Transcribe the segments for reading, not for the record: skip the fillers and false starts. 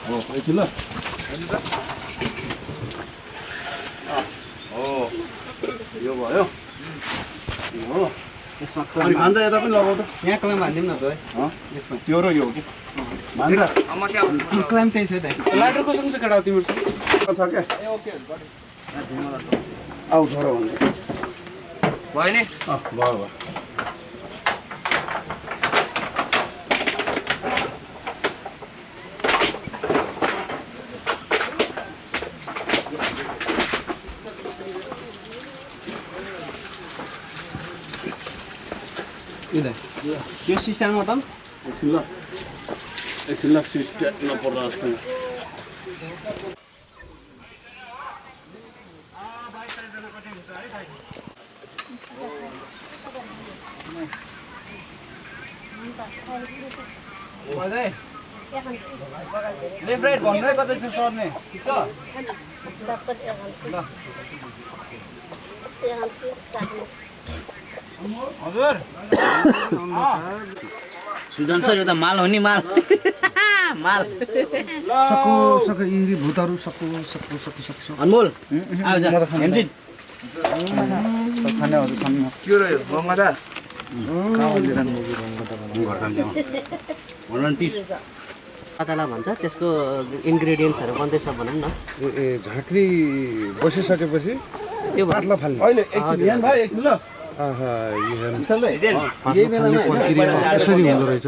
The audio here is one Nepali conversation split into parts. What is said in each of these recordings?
हो एकछिन ल हो यो भयो हो यसमा अनि भान्जा यता पनि लगाउ त यहाँ क्लाम हालिदिउँ न त है यसमा त्यो र यो हो कि भान्जा क्लाम त्यही छ त लाइटर कसको छ केटा तिम्रो छ क्या ए ओके आउ छोरो भन्दै भयो नि भयो भयो यो सिस्टममा त एकछिन ल सिस्टेम नपर्दा जस्तो लेफ्ट राइट भन्नु है कतै छ सर्ने ठिक छ ल हजुर सुजन सर यो त माल हो नि माल माल सकु सकु यी भूतहरु सकु सकु सकु सकु अनमोल आउ जा हेमजित खाने हजुर खानु के रह्यो गङ्गा पातला भन्छ त्यसको इन्ग्रेडियन्ट्सहरु बन्दैछ भनौं न ए झाँक्री बसिसकेपछि त्यो पातला फाल्ने अहिले एकछिन यहाँ भाइ एकछिन ल आहा यही बेलामा यसरी हुँदो रहेछ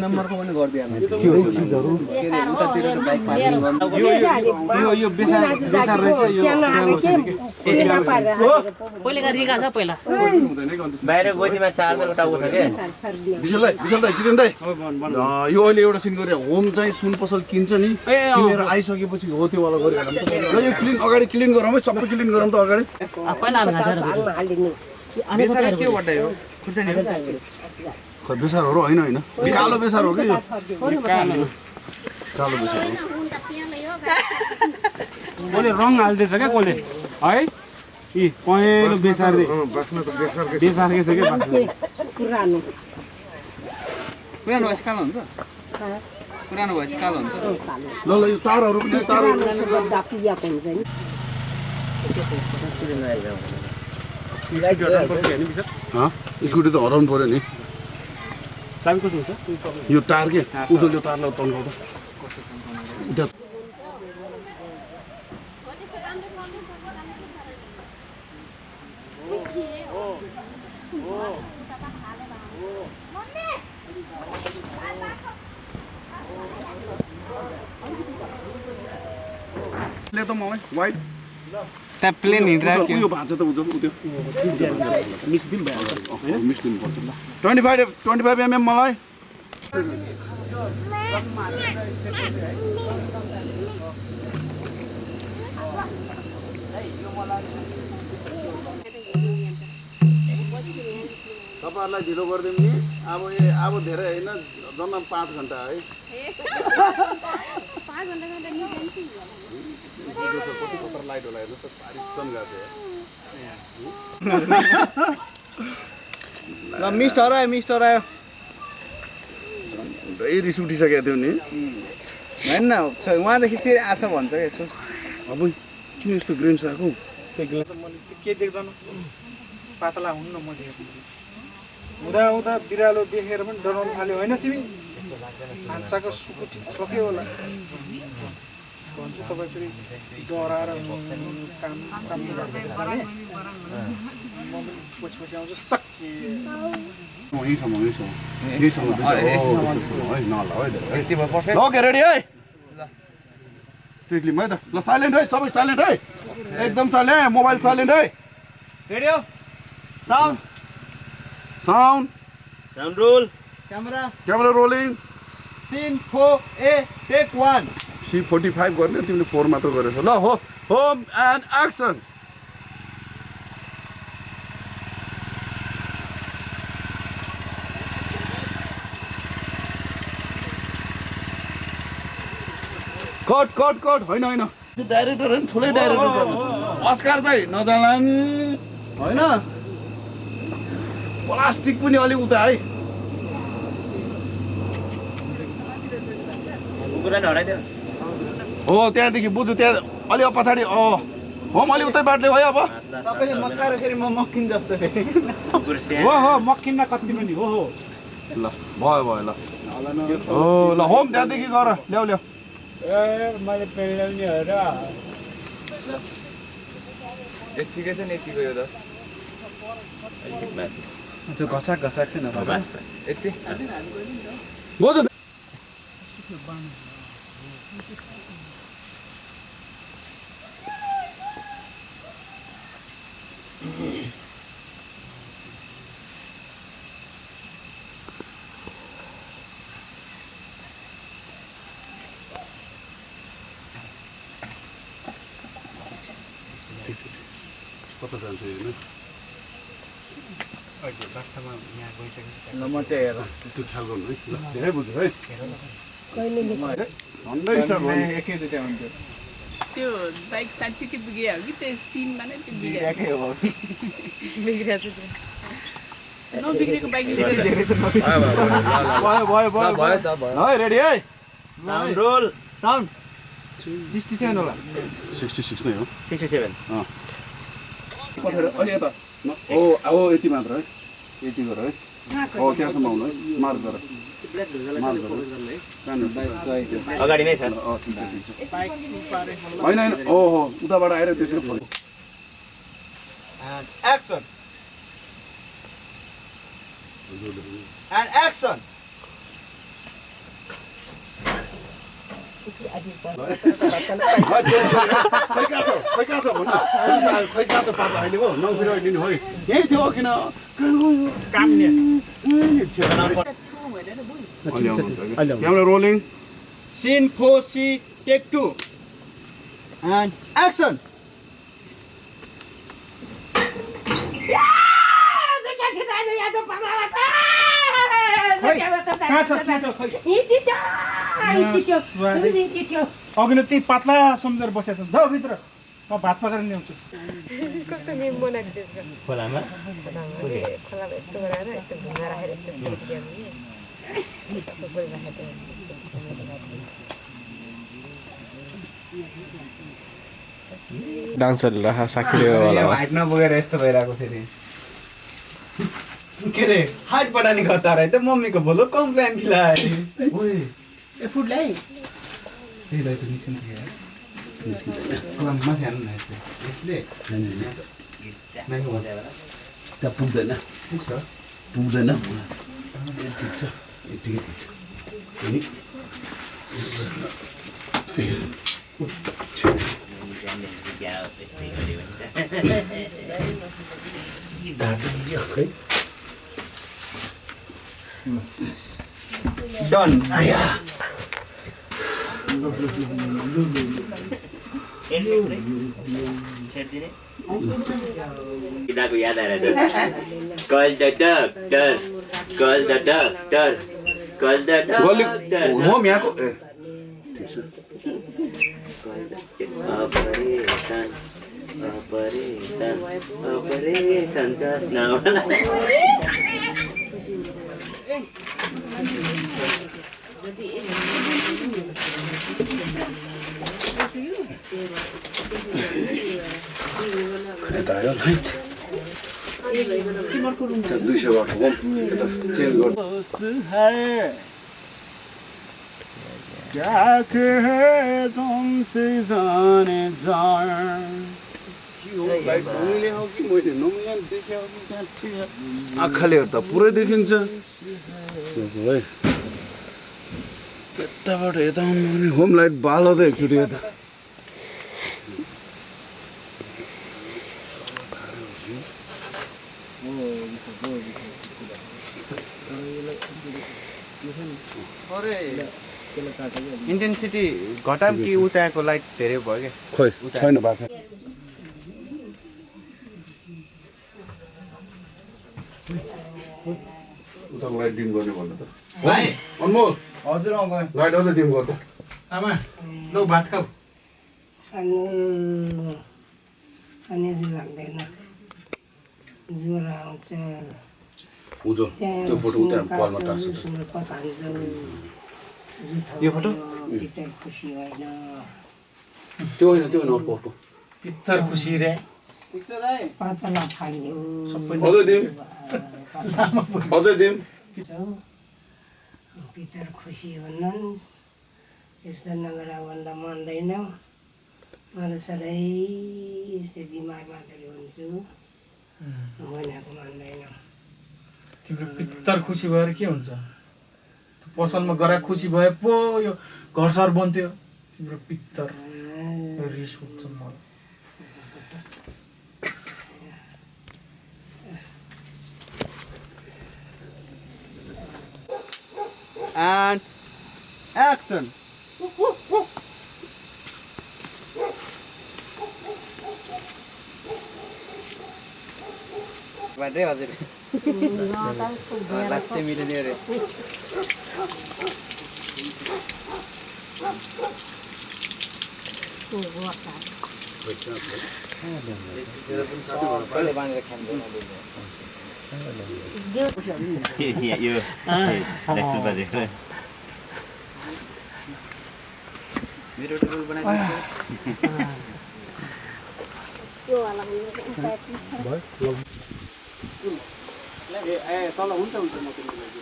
नम्बरको पनि गरिदिहाल्नु यो बेसार रहेछ यो पहिलेका रिगा छ पहिला बाहिर गोजीमा चार्जर उठा उठ्छ के विशाल दाइ चिकन दाइ यो अहिले एउटा सिन गरे होम चाहिँ सुन पसल किन्छ नि किनेर आइसकेपछि हो त्यो वाला गरिहाल्नु र यो क्लिन अगाडि क्लिन गरौँ है सबै क्लिन गरौँ त अगाडि पहिला बेसार के वटाइ हो खुर्सानी हो खै बेसार हो र होइन होइन कालो बेसार हो कि यो कालो बेसार हो कसले रङ हाल्दैछ क्या कसले है यी पहेँलो बेसार बेसार के छ क्या पुरानो भएपछि कालो हुन्छ पुरानो भएपछि कालो हुन्छ ल ल यो तारहरू पनि तारहरू स्कुटी त हराउनु पर्यो नि चाबी कस्तो हुन्छ यो तार के उजो यो तारलाई तन्काउ त ले त मलाई वाइट त्यहाँ प्लेन हिँडिरहेको उयो भाँच्छ त उजो त्यो मिस्दिन भइहाल्छ मिस्दिन पर्छ ल 25 mm मलाई तपाईँहरूलाई ढिलो गरिदिउँ नि अब धेरै होइन जम्मा 5 घन्टा है 5 घन्टा कति कता लाइट होला हेर्नु त पारिसन गएको ल मिस्ट हरायो झन्डै रिस उठिसकेको थियो नि होइन न उहाँदेखि फेरि आछ भन्छ क्या यसो अब किन यस्तो ग्रेन्स आएको के देख्दैन पातला हुन्न म देखेको हुँदा बिरालो देखेर पनि डराउनु थाल्यो होइन तिमी भान्साको सुकुटी सक्यो होला भन्छु तपाईँ फेरि डराएर काम जाने म पछि आउँछु सकिए ओके रेडी है ट्रिकलिम है त ल साइलेन्ट है सबै साइलेन्ट है एकदम साइलेन्ट मोबाइल साइलेन्ट है radio sound sound roll camera rolling scene 4A take 1 C45 गर्ने तिमीले 4 मात्र गरेछ ल हो होम एन्ड एक्सन कट होइन डाइरेक्टर होइन ठुलै डाइरेक्टर अस्कार चाहिँ नजाला होइन प्लास्टिक पनि अलिक उता है हो त्यहाँदेखि बुझ्नु त्यहाँ अलि पछाडि होम अलि उतै बाटले भयो अब तपाईँले मक्का र फेरि म मक्किन जस्तो फेरि हो मक्किन्न कति पनि हो ल भयो भयो ल हो ल होम त्यहाँदेखि गर ल्याउ ल्याउ मैले पेल्ने हो र यतिकै छ नि यतिको यो त त्यो घसाक घसाक छैन यति बुझ्नु कता जान्छ यो ल म चाहिँ हेर त्यो ख्याल गर्नु है ल धेरै बुझ्नु है झन्डै स्टार्ट भयो नि। एकैचोटि हुन्थ्यो त्यो बाइक साँच्चीकै बिग्रियो हो कि त्यो सिनमा नै त्यो बिग्रियो एकै हो बिग्रिएको छ त्यो नबिग्रेको बाइक लिएर भयो भयो भयो त भयो है रेडी है साउन्ड रोल साउन्ड 67 होला 66 नै हो 67 पछाडि अलि यता ओ यति मात्र है यति गर है त्यहाँसम्म आउनु है मार्क गर अगाडि नै छ होइन होइन ओहो उताबाट आएर त्यसरी फर्क एक्सन एन्ड एक्सन खै कहाँ छ भन्नु खै कहाँ छ पापा अहिले हो 9 फेरि अहिले हो यही थियो किन camera rolling scene 4C take 2 and action अघि न त्यही पातला सम्झेर बसेको छ जाऊ भित्र म भात पकाएर ल्याउँछु खोलामा डान्सरहरूलाई साखिदियो होला हाइट नपुगेर यस्तो भइरहेको फेरि के रे हाइट बढाने गर्दा रहे त मम्मीको बोलो कम्प्लेन खिलाए ओए ए फुड ल्याइ त्यही त निस्किन्छ यार माथि हाल्नु न यसले त्यहाँ पुग्दैन पुग्छ पुग्दैन ठिक छ यतिकै ठिक छ डन गीताको याद आएर call the doctor call the doctor call the doctor home यहाँको अपरेसन अपरेसन अपरेसन चस्नावाला यता आयो लाइट 200 वाट होम यता चेन्ज गर्नु क्या कहे तुमसे जाने जाए आँखाले हेर्दा पुरै देखिन्छ है यताबाट यता आउनु भने होम लाइट बालदै एकचोटि यता इन्टेन्सिटी घटाम कि उताको लाइट धेरै भयो क्या खोइ छैन बाटो उताको लाइट डिम गर्ने भन्नु त अनमोल हजुर लाइट अझै डिम गर्दा आमा लौ भात खाऊ लाग्दैन ज्वरो आउँछ उजो त्यो फोटो उता पालमा टाक्छ यो फोटो भित्र खुसी होइन त्यो होइन अर्को पित्तर खुसी रे पातला फाल्यो अझै दिम भित्र खुसी हुन्छन् यस्तो नगरा भन्दा मान्दैन मलाई सधैँ यस्तै बिमार मात्रै हुन्छु महिनाको मान्दैन तिम्रो पित्तर खुसी भएर के हुन्छ पसलमा गरा खुसी भए पो यो घर सर बन्थ्यो तिम्रो पित्तर रिस उठ्छ मलाई and action बाटै हजुर लास्टै मिल्ने रे बाँधेर खाँदैन यो लेख्छु बाजेको मेरो टेबल बनाइदिन्छ तल हुन्छ म तिमीको लागि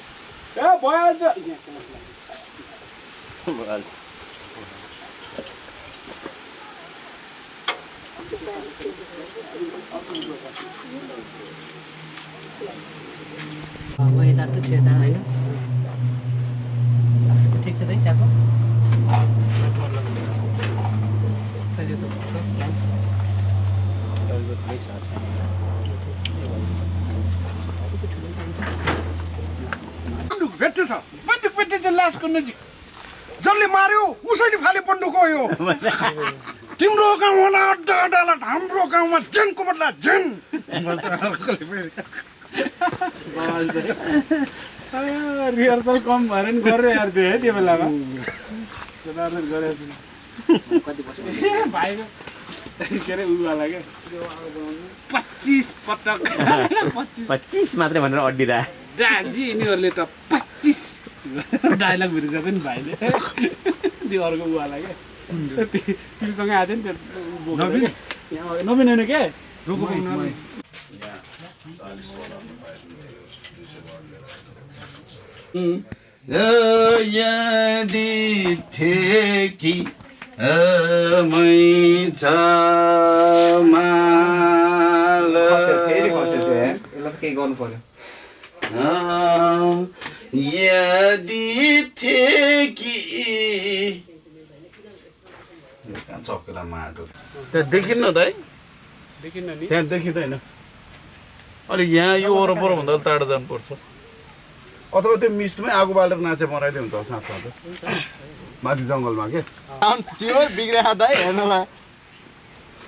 ए भइहाल्छ यता छु यता होइन ठिक छ त त्यहाँको भेट्टे छ बन्दुक भेट्टे छ लासको नजिक जसले मार्यो उसैले फाले बन्दुक हो यो तिम्रो गाउँ होला अड्डा अड्डाला हाम्रो गाउँमा जेनको बदला जेन रिहर्सल कम भएर नि गरेर यार त्यो है त्यो बेलामा गरेको भाइको के अरे उवाला क्या 25 पटक 25 मात्रै भनेर अड्डिरा दाजी यिनीहरूले त 25 डायलग भिरिसक्यो नि भाइले त्यो अर्को उवाला क्या तिमीसँगै आएको थियो नि त्यो नवीन होइन के यदि थिए कि मै जमाल केही गर्नु पर्यो यदि थिए कि चक्केला माटो त्यहाँ देखिन्न त है देखिन्न नि त्यहाँ देखिँदैन अलिक यहाँ यो वरपर भन्दा टाढो जानुपर्छ अथवा त्यो मिस्टमै आगो बालेर नाचे मराइदियो भने त साँच्च माथि जङ्गलमा के चियोर बिग्रे हात है हेर्नुला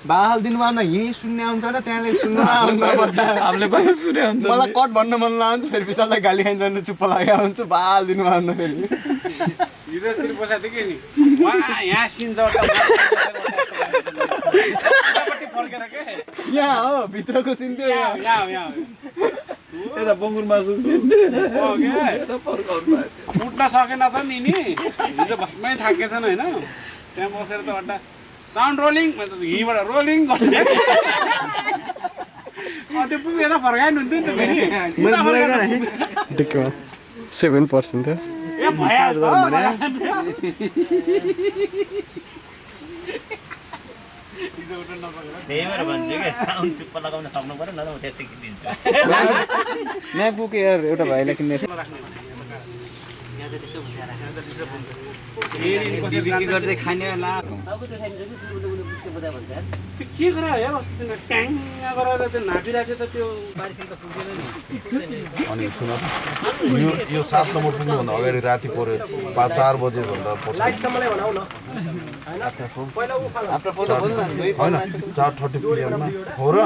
बाल दिनुभयो न यहीँ सुन्ने आउँछ र त्यहाँले सुन्नु हामीले पनि सुने हुन्छ मलाई कट भन्न मन लाग्छ फेरि विशाललाई गाली खाइन्छ भने चुप्प लागेको हुन्छ बाल दिनुभयो न फेरि हिजो अस्ति बसाएको थियो कि नि वहाँ यहाँ सिन्छ यहाँ हो भित्रको सिन थियो यता बङ्गुर मासु उठ्न सकेन छ नि हिजो भस्मै थाकेछन् होइन त्यहाँ बसेर त अड्डा साउन्ड रोलिङ यहीँबाट रोलिङ गर्ने त्यो पुग्यो यता फर्काइनु हुन्थ्यो नि त फेरि 7% थियो ए भइहाल्छ त्यही भएर भन्छु क्या साउन्ड चुप्प लगाउन सक्नु पर्यो न त म त्यतिकै दिन्छु म्याकबुक एयर एउटा भाइलाई किन्ने थियो बिक्री गर्दै खाने त्यो के गरा यार अस्ति तिमीले ट्याङ गरेर त्यो नापिराख्यो त त्यो बारिसमा त पुग्दैन नि अनि सुन यो 7 नम्बर पुग्नुभन्दा अगाडि राति पऱ्यो 4 बजे भन्दा पछि होइन 4:30 PM मा हो र